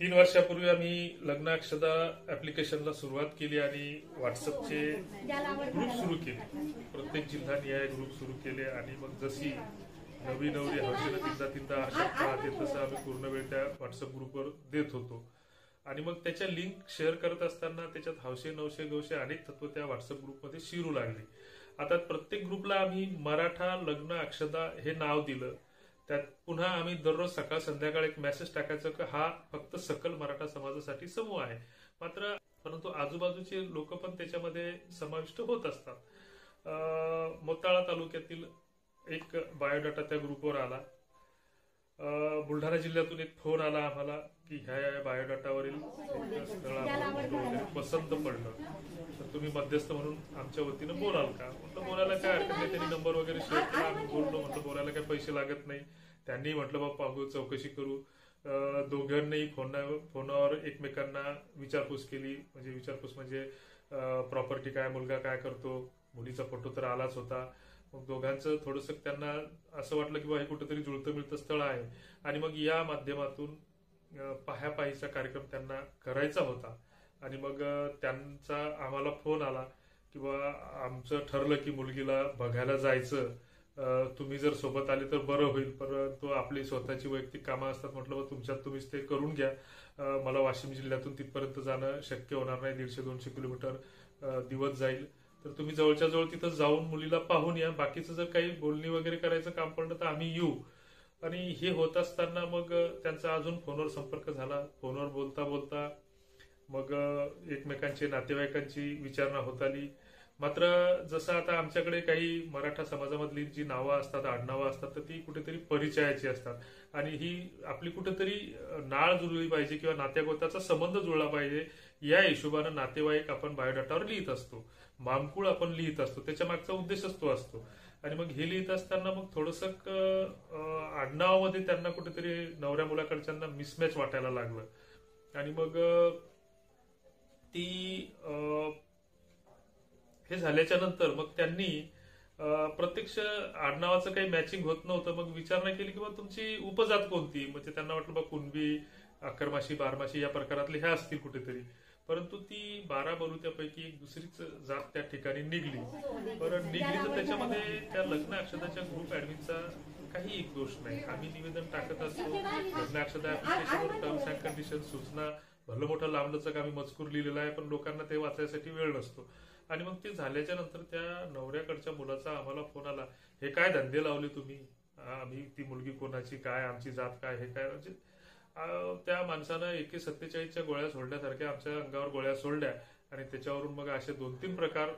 3 वर्षापूर्वी आम्ही लग्न अक्षदा ऍप्लिकेशनला सुरुवात केली आणि व्हॉट्सअपचे ग्रुप सुरू केले. प्रत्येक जिल्हानिहाय ग्रुप सुरू केले आणि मग जशी नवी नवरी हौशीनं तीनदा आरशात पाहते तसं आम्ही पूर्ण वेळ त्या व्हॉट्सअप ग्रुपवर देत होतो. आणि मग त्याच्या लिंक शेअर करत असताना त्याच्यात हौशे नवशे गवशे अनेक तत्व त्या व्हॉट्सअप ग्रुपमध्ये शिरू लागली. आता प्रत्येक ग्रुपला आम्ही मराठा लग्न अक्षदा हे नाव दिलं. त्यात पुन्हा आम्ही दररोज सकाळ संध्याकाळ एक मेसेज टाकायचं की हा फक्त सकल मराठा समाजासाठी समूह आहे. परंतु आजूबाजूचे लोक पण त्याच्यामध्ये समाविष्ट होत असतात. मोताळा तालुक्यातील एक बायोडाटा त्या ग्रुपवर आला. बुलढाणा जिल्ह्यातून एक फोन आला आम्हाला की ह्या बायोडाटावरील स्थळ पसंत पडलं, तर तुम्ही मध्यस्थ म्हणून आमच्या वतीनं बोलाल का? म्हटलं बोलायला काय हरकत नाही. त्यांनी नंबर वगैरे शेअर केला, आम्ही बोललो. म्हटलं बोलायला काही पैसे लागत नाही. त्यांनी म्हटलं बाबा पाहू, चौकशी करू. दोघांनाही फोनवर एकमेकांना विचारपूस केली. विचारपूस म्हणजे प्रॉपर्टी काय, मुलगा काय करतो, मुलीचा फोटो तर आलाच होता. मग दोघांचं थोडंसं त्यांना असं वाटलं की हे कुठेतरी जुळतं मिळतं स्थळ आहे आणि मग या माध्यमातून पाहापाहीचा कार्यक्रम त्यांना करायचा होता. आणि मग त्यांचा आम्हाला फोन आला की आमचं ठरलं की मुलगीला बघायला जायचं, तुम्ही जर सोबत आले तर बरं होईल, परंतु आपली स्वतःची वैयक्तिक कामं असतात. म्हटलं तुमच्यात तुम्हीच ते करून घ्या. मला वाशिम जिल्ह्यातून तिथपर्यंत जाणं शक्य होणार नाही. 150-200 किलोमीटर दिवस जाईल. तर तुम्ही जवळच्या जवळ तिथं जाऊन मुलीला पाहून या. बाकीचं जर काही बोलणी वगैरे करायचं काम पडलं तर आम्ही येऊ. आणि हे होत असताना मग त्यांचा अजून फोनवर संपर्क झाला. फोनवर बोलता बोलता मग एकमेकांचे नातेवाईकांची विचारणा होत आली. मात्र जसं आता आमच्याकडे काही मराठा समाजामधली जी नावं असतात, आडनावं असतात, तर ती कुठेतरी परिचयाची असतात आणि ही आपली कुठेतरी नाळ जुळली पाहिजे किंवा नात्यागोताचा संबंध जुळला पाहिजे या हिशोबानं नातेवाईक आपण बायोडाटावर लिहित असतो. मामकुळ आपण लिहित असतो. त्याच्या मागचा उद्देशच तो असतो. आणि मग हे लिहित असताना मग थोडंसं आडनावामध्ये त्यांना कुठेतरी नवऱ्या मुलाकडच्यांना मिसमॅच वाटायला लागलं. आणि मग ती हे झाल्याच्या नंतर मग त्यांनी प्रत्यक्ष आडनावाचं काही मॅचिंग होत नव्हतं. मग विचारणा केली की तुमची उपजात कोणती? म्हणजे त्यांना वाटलं कुणबी, अक्करमाशी, बारमाशी या प्रकारातले ह्या असतील कुठेतरी. परंतु ती 12 बलुत्यापैकी एक दुसरीच जात त्या ठिकाणी निघली. निघली तर त्याच्यामध्ये त्या लग्न अक्षदाच्या ग्रुप ऍडमिनचा काही एक दोष नाही. आम्ही निवेदन टाकत असतो. लग्न अक्षदा ऍप्लिकेशनवर टर्म्स अँड कंडिशन, सूचना, भलं मोठं लांबलचक आम्ही मजकूर लिहिलेला आहे, पण लोकांना ते वाचायसाठी वेळ नसतो. आणि मग ते झाल्याच्या नंतर त्या नवऱ्याकडच्या मुलाचा आम्हाला फोन आला, हे काय धंदे लावले तुम्ही? आम्ही ती मुलगी कोणाची, काय आमची जात काय, हे काय? म्हणजे त्या माणसानं AK-47च्या गोळ्या सोडल्यासारख्या आमच्या अंगावर गोळ्या सोडल्या. आणि त्याच्यावरून मग असे 2-3 प्रकार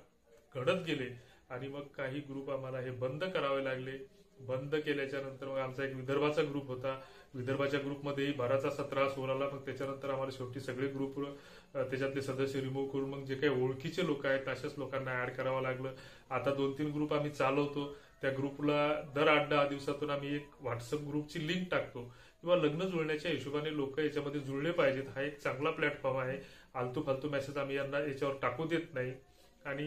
घडत गेले. आणि मग काही ग्रुप आम्हाला हे बंद करावे लागले. बंद केल्याच्या नंतर मग आमचा एक विदर्भाचा ग्रुप होता. विदर्भाच्या ग्रुपमध्येही बराचसा त्रास होऊ लागला. मग त्याच्यानंतर आम्हाला शेवटी सगळे ग्रुप त्याच्यातले सदस्य रिमूव्ह करून मग जे काही ओळखीचे लोक आहेत अशाच लोकांना ऍड करावं लागलं. आता 2-3 ग्रुप आम्ही चालवतो. त्या ग्रुपला दर 8-10 दिवसातून आम्ही एक व्हॉट्सअप ग्रुपची लिंक टाकतो किंवा लग्न जुळण्याच्या हिशोबाने लोक याच्यामध्ये जुळले पाहिजेत. हा एक चांगला प्लॅटफॉर्म आहे. आलतू फालतू मेसेज आम्ही यांना याच्यावर टाकू देत नाही. आणि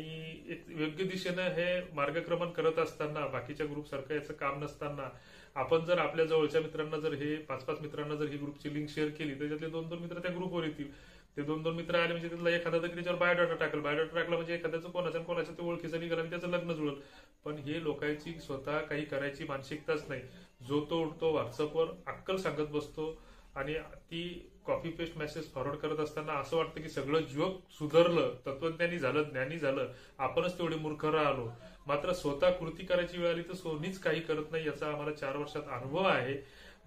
एक योग्य दिशेनं हे मार्गक्रमण करत असताना, बाकीच्या ग्रुप सारखं याचं काम नसताना, आपण जर आपल्या जवळच्या मित्रांना जर हे 5-5 मित्रांना जर ही ग्रुपची लिंक शेअर केली तर त्यातले 2-2 मित्र त्या ग्रुपवर येतील. ते 2-2 मित्र आले म्हणजे त्यातला एखादा तरी त्याच्यावर बायोडाटा टाकल. बायोडाटा टाकला म्हणजे एखाद्याचं कोणाच्या ते ओळखीचं निघालं आणि त्याचं लग्न जुळलं. पण हे लोकांची स्वतः काही करायची मानसिकताच नाही. जो तो उठतो व्हॉट्सअपवर अक्कल सांगत बसतो आणि ती कॉपी पेस्ट मेसेज फॉरवर्ड करत असताना असं वाटतं की सगळं जग सुधारलं, तत्वज्ञानी झालं, ज्ञानी झालं, आपणच तेवढे मूर्ख राहिलो. मात्र स्वतः कृती करायची वेळ आली तर कोणीच काही करत नाही. याचा आम्हाला 4 वर्षात अनुभव आहे.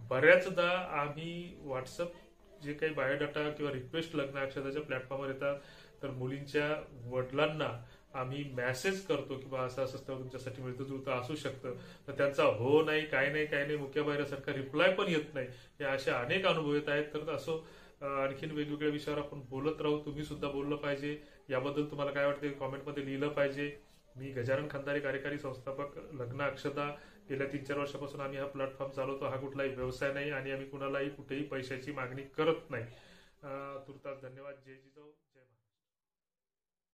बऱ्याचदा आम्ही व्हॉट्सअप जे काही बायोडाटा किंवा रिक्वेस्ट लग्न अक्षदाच्या प्लॅटफॉर्मवर येतात तर मुलींच्या वडिलांना आम्ही मेसेज करतो की असं असं स्थळ तुमच्यासाठी मिळतं जुळतं असू शकतं. तर त्यांचा हो नाही, काय नाही मुक्या बाहेरसारखा रिप्लाय पण येत नाही. हे असे अनेक अनुभव येत आहेत. तर असो आणखीन वेगवेगळ्या विषयावर आपण बोलत राहू. तुम्ही सुद्धा बोललं पाहिजे. याबद्दल तुम्हाला काय वाटतं कॉमेंटमध्ये लिहिलं पाहिजे. मी गजानन खंदारे, कार्यकारी संस्थापक, लग्न अक्षदा. गेल्या 3-4 वर्षापासून आम्ही हा प्लॅटफॉर्म चालवतो. हा कुठलाही व्यवसाय नाही आणि आम्ही कुणालाही कुठेही पैशाची मागणी करत नाही. तुर्तास धन्यवाद. जय जिजाऊ.